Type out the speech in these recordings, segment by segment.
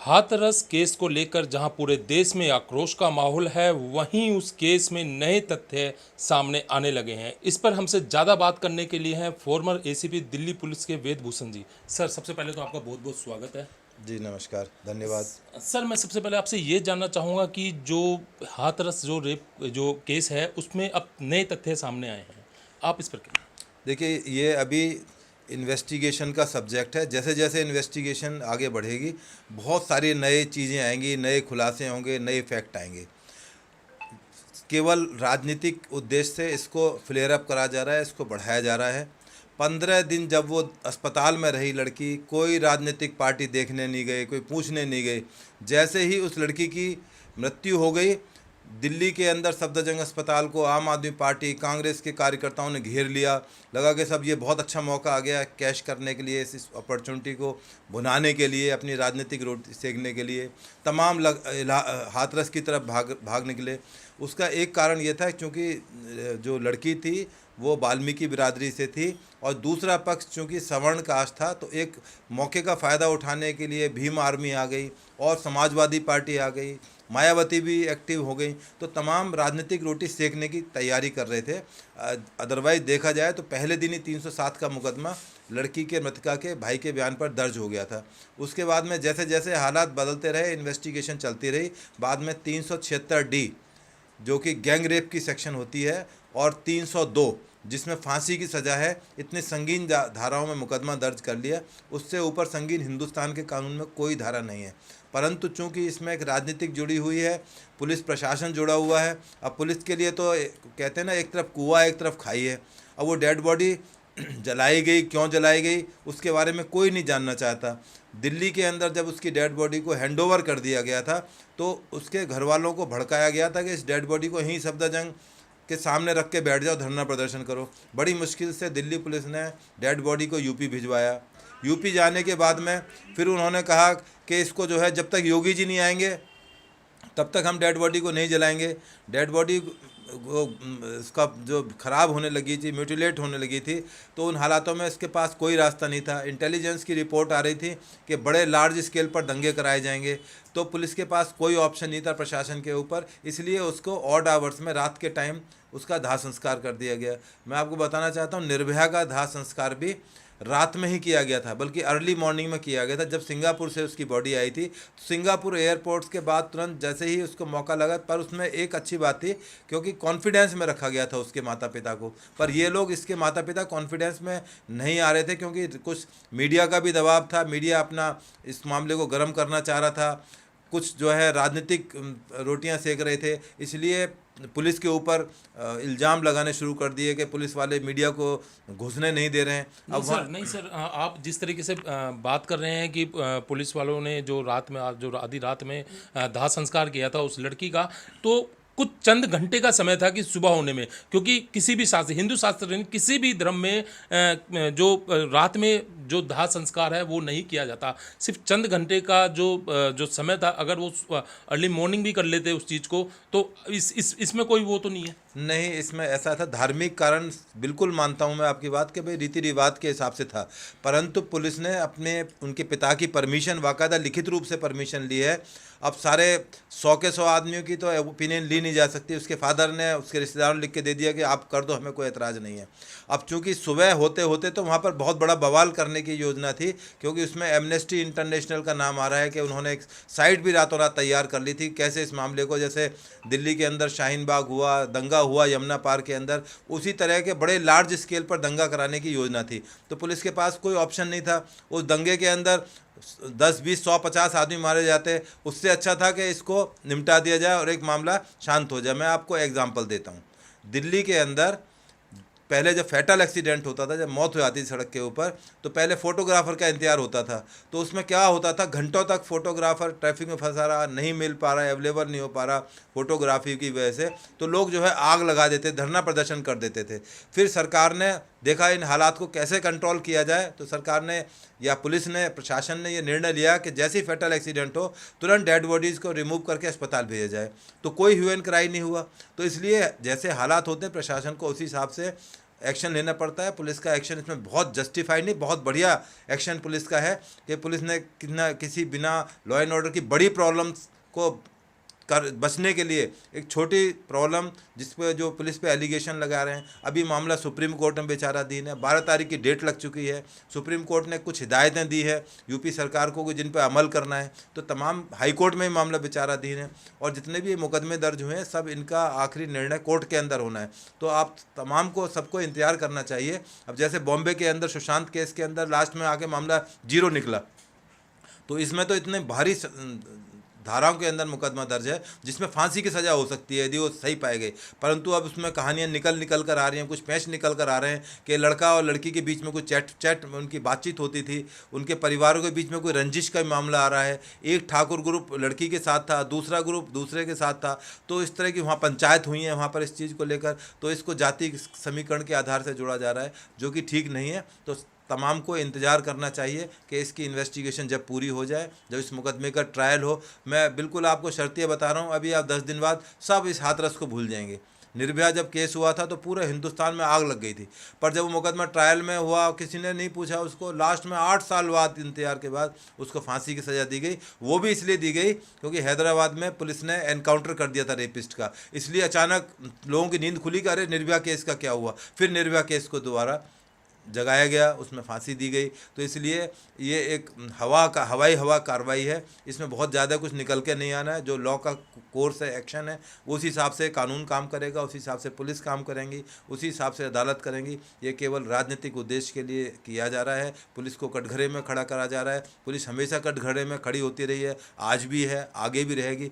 Hathras case को लेकर जहां पूरे देश में आक्रोश का माहौल है, वहीं उस केस में नए तथ्य सामने आने लगे हैं। इस पर हमसे ज़्यादा बात करने के लिए हैं फॉर्मर एसीपी दिल्ली पुलिस के वेद भूषण जी। सर, सबसे पहले तो आपका बहुत बहुत स्वागत है। जी नमस्कार, धन्यवाद। सर, मैं सबसे पहले आपसे ये जानना चाहूँगा कि जो हाथरस जो रेप जो केस है, उसमें अब नए तथ्य सामने आए हैं, आप इस पर क्या? देखिए, ये अभी इन्वेस्टिगेशन का सब्जेक्ट है। जैसे जैसे इन्वेस्टिगेशन आगे बढ़ेगी, बहुत सारी नई चीज़ें आएंगी, नए खुलासे होंगे, नए फैक्ट आएंगे। केवल राजनीतिक उद्देश्य से इसको फ्लेयर अप करा जा रहा है, इसको बढ़ाया जा रहा है। 15 दिन जब वो अस्पताल में रही लड़की, कोई राजनीतिक पार्टी देखने नहीं गए, कोई पूछने नहीं गए। जैसे ही उस लड़की की मृत्यु हो गई, दिल्ली के अंदर सफदरजंग अस्पताल को आम आदमी पार्टी, कांग्रेस के कार्यकर्ताओं ने घेर लिया। लगा कि सब ये बहुत अच्छा मौका आ गया कैश करने के लिए, इस अपॉर्चुनिटी को भुनाने के लिए, अपनी राजनीतिक रोटी सेकने के लिए तमाम हाथरस की तरफ भाग निकले। उसका एक कारण ये था क्योंकि जो लड़की थी वो वाल्मीकि बिरादरी से थी, और दूसरा पक्ष चूँकि सवर्ण कास्ट था, तो एक मौके का फ़ायदा उठाने के लिए भीम आर्मी आ गई और समाजवादी पार्टी आ गई, मायावती भी एक्टिव हो गई। तो तमाम राजनीतिक रोटी सेकने की तैयारी कर रहे थे। अदरवाइज़ देखा जाए तो पहले दिन ही 307 का मुकदमा लड़की के मृतका के भाई के बयान पर दर्ज हो गया था। उसके बाद में जैसे जैसे हालात बदलते रहे, इन्वेस्टिगेशन चलती रही। बाद में 376D जो कि गैंग रेप की सेक्शन होती है, और 302 जिसमें फांसी की सज़ा है, इतने संगीन धाराओं में मुकदमा दर्ज कर लिया। उससे ऊपर संगीन हिंदुस्तान के कानून में कोई धारा नहीं है। परंतु चूंकि इसमें एक राजनीतिक जुड़ी हुई है, पुलिस प्रशासन जुड़ा हुआ है। अब पुलिस के लिए तो कहते हैं ना, एक तरफ कुआं एक तरफ खाई है। अब वो डेड बॉडी जलाई गई, क्यों जलाई गई, उसके बारे में कोई नहीं जानना चाहता। दिल्ली के अंदर जब उसकी डेड बॉडी को हैंडओवर कर दिया गया था, तो उसके घर वालों को भड़काया गया था कि इस डेड बॉडी को यहीं सफदरजंग के सामने रख के बैठ जाओ, धरना प्रदर्शन करो। बड़ी मुश्किल से दिल्ली पुलिस ने डेड बॉडी को यूपी भिजवाया। यूपी जाने के बाद में फिर उन्होंने कहा कि इसको जो है, जब तक योगी जी नहीं आएंगे तब तक हम डेड बॉडी को नहीं जलाएंगे। डेड बॉडी वो इसका जो ख़राब होने लगी थी, म्यूटिलेट होने लगी थी, तो उन हालातों में इसके पास कोई रास्ता नहीं था। इंटेलिजेंस की रिपोर्ट आ रही थी कि बड़े लार्ज स्केल पर दंगे कराए जाएंगे, तो पुलिस के पास कोई ऑप्शन नहीं था प्रशासन के ऊपर। इसलिए उसको ऑड आवर्स में, रात के टाइम उसका दाह संस्कार कर दिया गया। मैं आपको बताना चाहता हूँ, निर्भया का दाह संस्कार भी रात में ही किया गया था, बल्कि अर्ली मॉर्निंग में किया गया था। जब सिंगापुर से उसकी बॉडी आई थी, तो सिंगापुर एयरपोर्ट के बाद तुरंत जैसे ही उसको मौका लगा, पर उसमें एक अच्छी बात थी क्योंकि कॉन्फिडेंस में रखा गया था उसके माता पिता को। पर ये लोग, इसके माता पिता कॉन्फिडेंस में नहीं आ रहे थे, क्योंकि कुछ मीडिया का भी दबाव था। मीडिया अपना इस मामले को गर्म करना चाह रहा था, कुछ जो है राजनीतिक रोटियां सेक रहे थे। इसलिए पुलिस के ऊपर इल्ज़ाम लगाने शुरू कर दिए कि पुलिस वाले मीडिया को घुसने नहीं दे रहे हैं। नहीं सर, आप जिस तरीके से बात कर रहे हैं कि पुलिस वालों ने जो रात में, जो आधी रात में दाह संस्कार किया था उस लड़की का, तो कुछ चंद घंटे का समय था कि सुबह होने में, क्योंकि किसी भी शास्त्र, हिंदू शास्त्र, किसी भी धर्म में जो रात में जो दाह संस्कार है वो नहीं किया जाता। सिर्फ चंद घंटे का जो समय था, अगर वो अर्ली मॉर्निंग भी कर लेते उस चीज़ को, तो इसमें कोई वो तो नहीं है। नहीं, इसमें ऐसा था, धार्मिक कारण बिल्कुल मानता हूं मैं आपकी बात कि भाई रीति रिवाज के हिसाब से था। परंतु पुलिस ने उनके पिता की परमिशन, बाकायदा लिखित रूप से परमिशन ली है। अब सारे 100 के 100 आदमियों की तो ओपिनियन ली नहीं जा सकती। उसके फादर ने उसके रिश्तेदारों ने लिख के दे दिया कि आप कर दो, हमें कोई एतराज़ नहीं है। अब चूंकि सुबह होते होते तो वहाँ पर बहुत बड़ा बवाल करने की योजना थी, क्योंकि उसमें एमनेस्टी इंटरनेशनल का नाम आ रहा है कि उन्होंने एक साइट भी रातों रात तैयार कर ली थी। कैसे इस मामले को, जैसे दिल्ली के अंदर शाहीन बाग हुआ, दंगा हुआ यमुना पार के अंदर, उसी तरह के बड़े लार्ज स्केल पर दंगा कराने की योजना थी। तो पुलिस के पास कोई ऑप्शन नहीं था। उस दंगे के अंदर 10, 20, 100, 50 आदमी मारे जाते, उससे अच्छा था कि इसको निपटा दिया जाए और एक मामला शांत हो जाए। मैं आपको एग्जांपल देता हूँ। दिल्ली के अंदर पहले जब फैटल एक्सीडेंट होता था, जब मौत हो जाती थी सड़क के ऊपर, तो पहले फोटोग्राफर का इंतजार होता था। तो उसमें क्या होता था, घंटों तक फोटोग्राफर ट्रैफिक में फंसा रहा, नहीं मिल पा रहा, अवेलेबल नहीं हो पा रहा फोटोग्राफी की वजह से, तो लोग जो है आग लगा देते, धरना प्रदर्शन कर देते थे। फिर सरकार ने देखा इन हालात को कैसे कंट्रोल किया जाए, तो सरकार ने या पुलिस ने, प्रशासन ने ये निर्णय लिया कि जैसे ही फैटल एक्सीडेंट हो, तुरंत डेड बॉडीज़ को रिमूव करके अस्पताल भेजा जाए। तो कोई ह्यू एंड क्राई नहीं हुआ। तो इसलिए जैसे हालात होते हैं, प्रशासन को उसी हिसाब से एक्शन लेना पड़ता है। पुलिस का एक्शन इसमें बहुत जस्टिफाइड नहीं, बहुत बढ़िया एक्शन पुलिस का है कि पुलिस ने किसी बिना लॉ एंड ऑर्डर की बड़ी प्रॉब्लम्स को बचने के लिए एक छोटी प्रॉब्लम जिस पे जो पुलिस पे एलिगेशन लगा रहे हैं, अभी मामला सुप्रीम कोर्ट में बेचाराधीन है। 12 तारीख की डेट लग चुकी है। सुप्रीम कोर्ट ने कुछ हिदायतें दी है यूपी सरकार को कि जिन पर अमल करना है, तो तमाम हाई कोर्ट में मामला बेचाराधीन है और जितने भी मुकदमे दर्ज हुए हैं सब इनका आखिरी निर्णय कोर्ट के अंदर होना है। तो आप तमाम को सबको इंतजार करना चाहिए। अब जैसे बॉम्बे के अंदर सुशांत केस के अंदर लास्ट में आके मामला 0 निकला, तो इसमें तो इतने भारी धाराओं के अंदर मुकदमा दर्ज है जिसमें फांसी की सज़ा हो सकती है यदि वो सही पाए गए। परंतु अब उसमें कहानियाँ निकल कर आ रही हैं, कुछ पैच निकल कर आ रहे हैं कि लड़का और लड़की के बीच में कुछ चैट उनकी बातचीत होती थी, उनके परिवारों के बीच में कोई रंजिश का मामला आ रहा है। एक ठाकुर ग्रुप लड़की के साथ था, दूसरा ग्रुप दूसरे के साथ था। तो इस तरह की वहाँ पंचायत हुई है वहाँ पर इस चीज़ को लेकर, तो इसको जाति समीकरण के आधार से जोड़ा जा रहा है जो कि ठीक नहीं है। तो तमाम को इंतज़ार करना चाहिए कि इसकी इन्वेस्टिगेशन जब पूरी हो जाए, जब इस मुकदमे का ट्रायल हो। मैं बिल्कुल आपको शर्तियाँ बता रहा हूँ, अभी आप 10 दिन बाद सब इस हाथरस को भूल जाएंगे। निर्भया जब केस हुआ था तो पूरे हिंदुस्तान में आग लग गई थी, पर जब वो मुकदमा ट्रायल में हुआ किसी ने नहीं पूछा उसको। लास्ट में 8 साल बाद इंतजार के बाद उसको फांसी की सज़ा दी गई। वो भी इसलिए दी गई क्योंकि हैदराबाद में पुलिस ने एनकाउंटर कर दिया था रेपिस्ट का, इसलिए अचानक लोगों की नींद खुली कि अरे निर्भया केस का क्या हुआ। फिर निर्भया केस को दोबारा जगाया गया, उसमें फांसी दी गई। तो इसलिए ये एक हवाई हवा कार्रवाई है, इसमें बहुत ज़्यादा कुछ निकल के नहीं आना है। जो लॉ का कोर्स है, एक्शन है, उस हिसाब से कानून काम करेगा, उस हिसाब से पुलिस काम करेंगी, उसी हिसाब से अदालत करेंगी। ये केवल राजनीतिक उद्देश्य के लिए किया जा रहा है। पुलिस को कटघरे में खड़ा करा जा रहा है। पुलिस हमेशा कटघरे में खड़ी होती रही है, आज भी है, आगे भी रहेगी।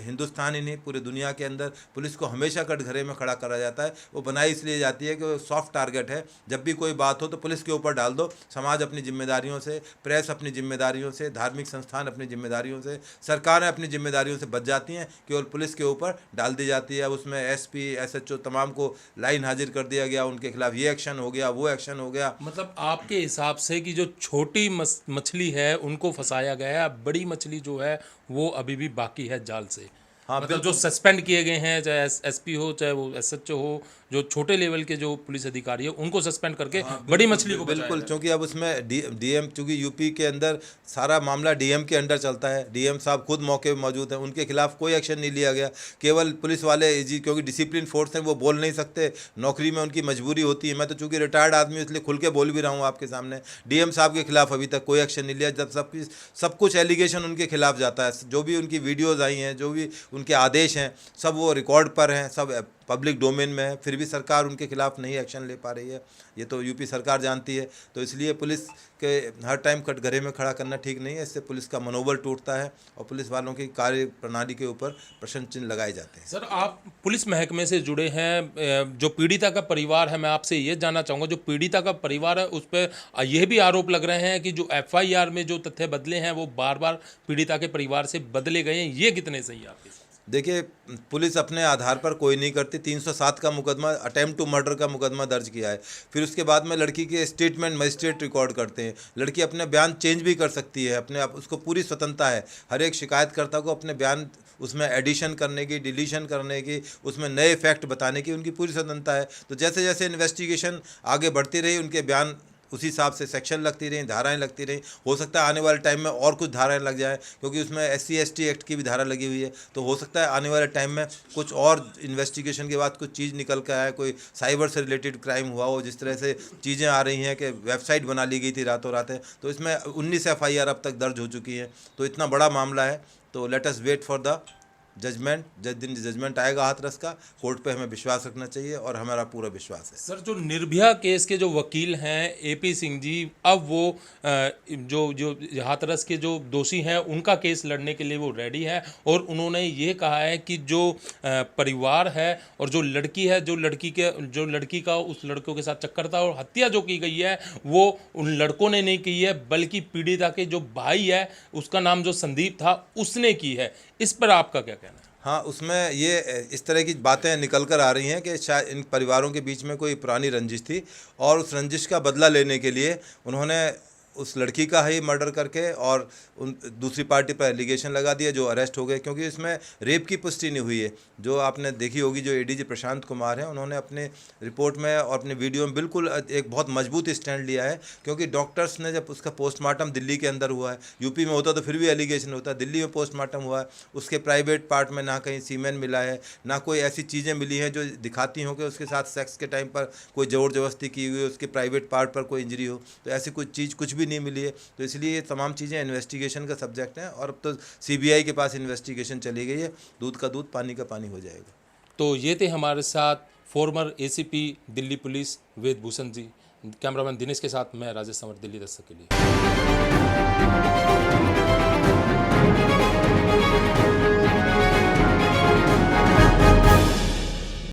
हिंदुस्तान ही नहीं पूरी दुनिया के अंदर पुलिस को हमेशा कटघरे में खड़ा करा जाता है। वो बनाई इसलिए जाती है कि वो सॉफ्ट टारगेट है। जब भी कोई बात हो तो पुलिस के ऊपर डाल दो। समाज अपनी जिम्मेदारियों से, प्रेस अपनी जिम्मेदारियों से, धार्मिक संस्थान अपनी जिम्मेदारियों से, सरकारें अपनी जिम्मेदारियों से बच जाती हैं, केवल पुलिस के ऊपर डाल दी जाती है। उसमें एसपी एसएचओ तमाम को लाइन हाजिर कर दिया गया, उनके खिलाफ ये एक्शन हो गया, वो एक्शन हो गया। मतलब आपके हिसाब से कि जो छोटी मछली है उनको फंसाया गया है, बड़ी मछली जो है वो अभी भी बाकी है जाल से। हाँ, मतलब जो सस्पेंड किए गए हैं, चाहे एसपी हो चाहे वो एसएचओ हो, जो छोटे लेवल के जो पुलिस अधिकारी है उनको सस्पेंड करके बड़ी मछली को बिल्कुल, क्योंकि अब उसमें डीएम, चूँकि यूपी के अंदर सारा मामला डीएम के अंडर चलता है, डीएम साहब खुद मौके पर मौजूद हैं, उनके खिलाफ कोई एक्शन नहीं लिया गया। केवल पुलिस वाले जी, क्योंकि डिसिप्लिन फोर्स हैं, वो बोल नहीं सकते, नौकरी में उनकी मजबूरी होती है। मैं तो चूँकि रिटायर्ड आदमी इसलिए खुल के बोल भी रहा हूँ आपके सामने। डीएम साहब के खिलाफ अभी तक कोई एक्शन नहीं लिया, जब सब कुछ एलिगेशन उनके खिलाफ जाता है। जो भी उनकी वीडियोज़ आई हैं, जो भी उनके आदेश हैं, सब वो रिकॉर्ड पर हैं, सब पब्लिक डोमेन में है, फिर भी सरकार उनके खिलाफ नहीं एक्शन ले पा रही है। ये तो यूपी सरकार जानती है। तो इसलिए पुलिस के हर टाइम कटघरे में खड़ा करना ठीक नहीं है। इससे पुलिस का मनोबल टूटता है और पुलिस वालों की कार्य प्रणाली के ऊपर प्रश्न चिन्ह लगाए जाते हैं। सर, आप पुलिस महकमे से जुड़े हैं, जो पीड़िता का परिवार है, मैं आपसे ये जानना चाहूँगा, जो पीड़िता का परिवार है उस पर यह भी आरोप लग रहे हैं कि जो एफआईआर में जो तथ्य बदले हैं वो बार बार पीड़िता के परिवार से बदले गए हैं। ये कितने सही है आपके? देखिए, पुलिस अपने आधार पर कोई नहीं करती। 307 का मुकदमा, अटेम्प्ट टू मर्डर का मुकदमा दर्ज किया है। फिर उसके बाद में लड़की के स्टेटमेंट मजिस्ट्रेट रिकॉर्ड करते हैं। लड़की अपने बयान चेंज भी कर सकती है, अपने आप उसको पूरी स्वतंत्रता है। हर एक शिकायतकर्ता को अपने बयान उसमें एडिशन करने की, डिलीशन करने की, उसमें नए फैक्ट बताने की उनकी पूरी स्वतंत्रता है। तो जैसे जैसे इन्वेस्टिगेशन आगे बढ़ती रही, उनके बयान उसी हिसाब से सेक्शन लगती रही, धाराएं लगती रही। हो सकता है आने वाले टाइम में और कुछ धाराएं लग जाए, क्योंकि उसमें SC/ST एक्ट की भी धारा लगी हुई है। तो हो सकता है आने वाले टाइम में कुछ और इन्वेस्टिगेशन के बाद कुछ चीज़ निकल कर आए, कोई साइबर से रिलेटेड क्राइम हुआ हो। जिस तरह से चीज़ें आ रही हैं कि वेबसाइट बना ली गई थी रातों रात, तो इसमें 19 FIR अब तक दर्ज हो चुकी हैं। तो इतना बड़ा मामला है, तो let us wait for the judgment. जिस दिन जजमेंट आएगा हाथरस का, कोर्ट पे हमें विश्वास रखना चाहिए और हमारा पूरा विश्वास है। सर, जो निर्भया केस के जो वकील हैं AP सिंह जी, अब वो जो हाथरस के जो दोषी हैं उनका केस लड़ने के लिए वो रेडी है और उन्होंने ये कहा है कि जो परिवार है और जो लड़की है, जो लड़की का उस लड़कों के साथ चक्कर था और हत्या जो की गई है वो उन लड़कों ने नहीं की है, बल्कि पीड़िता के जो भाई है, उसका नाम जो संदीप था, उसने की है। इस पर आपका क्या कहना है? हाँ, उसमें ये इस तरह की बातें निकल कर आ रही हैं कि शायद इन परिवारों के बीच में कोई पुरानी रंजिश थी और उस रंजिश का बदला लेने के लिए उन्होंने उस लड़की का ही मर्डर करके और उन दूसरी पार्टी पर एलिगेशन लगा दिया, जो अरेस्ट हो गए, क्योंकि इसमें रेप की पुष्टि नहीं हुई है। जो आपने देखी होगी, जो एडीजी प्रशांत कुमार हैं, उन्होंने अपने रिपोर्ट में और अपने वीडियो में बिल्कुल एक बहुत मजबूत स्टैंड लिया है, क्योंकि डॉक्टर्स ने जब उसका पोस्टमार्टम दिल्ली के अंदर हुआ है, यूपी में होता तो फिर भी एलिगेशन होता, दिल्ली में पोस्टमार्टम हुआ है, उसके प्राइवेट पार्ट में ना कहीं सीमेन मिला है, ना कोई ऐसी चीज़ें मिली हैं जो दिखाती हों कि उसके साथ सेक्स के टाइम पर कोई ज़ोर ज़बरदस्ती की हुई है, उसके प्राइवेट पार्ट पर कोई इंजरी हो, तो ऐसी कुछ चीज़ कुछ भी नहीं मिली है। तो इसलिए ये तमाम चीज़ें इन्वेस्टिगेशन का सब्जेक्ट हैं, और अब तो सीबीआई के पास इन्वेस्टिगेशन चली गई है, दूध का दूध पानी का पानी हो जाएगा। तो ये थे हमारे साथ फॉर्मर एसीपी दिल्ली पुलिस वेद भूषण जी। कैमरामैन दिनेश के साथ मैं राजेश संवर, दिल्ली दस्तक के लिए।